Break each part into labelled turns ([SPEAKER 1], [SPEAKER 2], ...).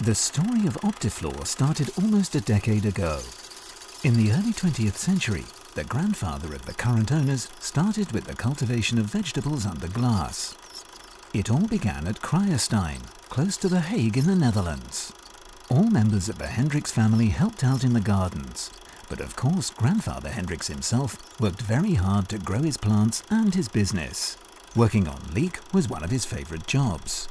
[SPEAKER 1] The story of Opti-flor started almost a decade ago. In the early 20th century, the grandfather of the current owners started with the cultivation of vegetables under glass. It all began at Crayestein, close to The Hague in the Netherlands. All members of the Hendricks family helped out in the gardens, but of course grandfather Hendricks himself worked very hard to grow his plants and his business. Working on leek was one of his favorite jobs.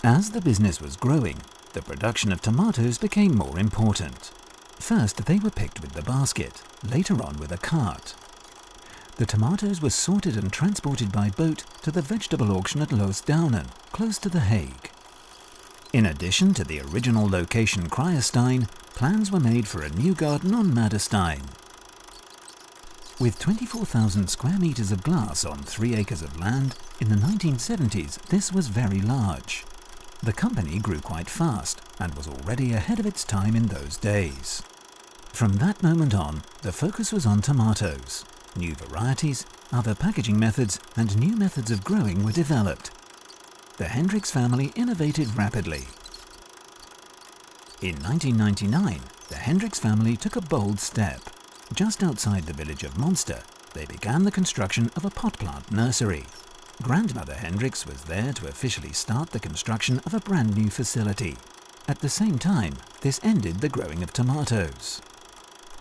[SPEAKER 1] As the business was growing, the production of tomatoes became more important. First, they were picked with the basket, later on with a cart. The tomatoes were sorted and transported by boat to the vegetable auction at Loosdownen, close to The Hague. In addition to the original location Crayestein, plans were made for a new garden on Madestein. With 24,000 square meters of glass on 3 acres of land, in the 1970s this was very large. The company grew quite fast and was already ahead of its time in those days. From that moment on, the focus was on tomatoes. New varieties, other packaging methods and new methods of growing were developed. The Hendricks family innovated rapidly. In 1999, the Hendricks family took a bold step. Just outside the village of Monster, they began the construction of a pot plant nursery. Grandmother Hendricks was there to officially start the construction of a brand new facility. At the same time, this ended the growing of tomatoes.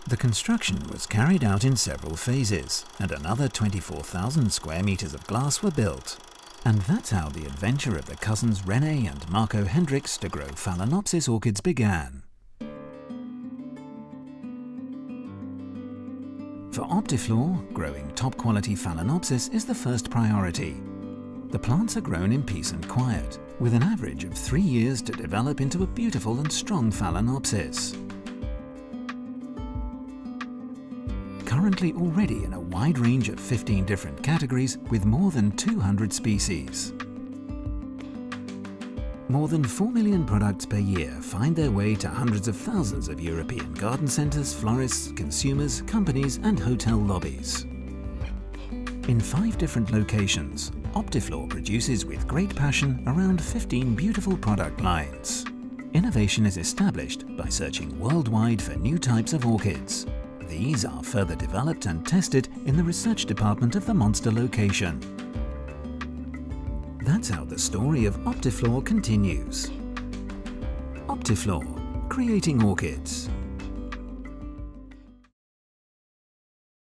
[SPEAKER 1] The construction was carried out in several phases, and another 24,000 square meters of glass were built. And that's how the adventure of the cousins René and Marco Hendricks to grow Phalaenopsis orchids began. For Opti-flor, growing top-quality Phalaenopsis is the first priority. The plants are grown in peace and quiet, with an average of 3 years to develop into a beautiful and strong Phalaenopsis. Currently already in a wide range of 15 different categories with more than 200 species. More than 4 million products per year find their way to hundreds of thousands of European garden centres, florists, consumers, companies and hotel lobbies. In 5 different locations, Opti-flor produces with great passion around 15 beautiful product lines. Innovation is established by searching worldwide for new types of orchids. These are further developed and tested in the research department of the Monster location. That's how the story of Opti-flor continues. Opti-flor, creating orchids.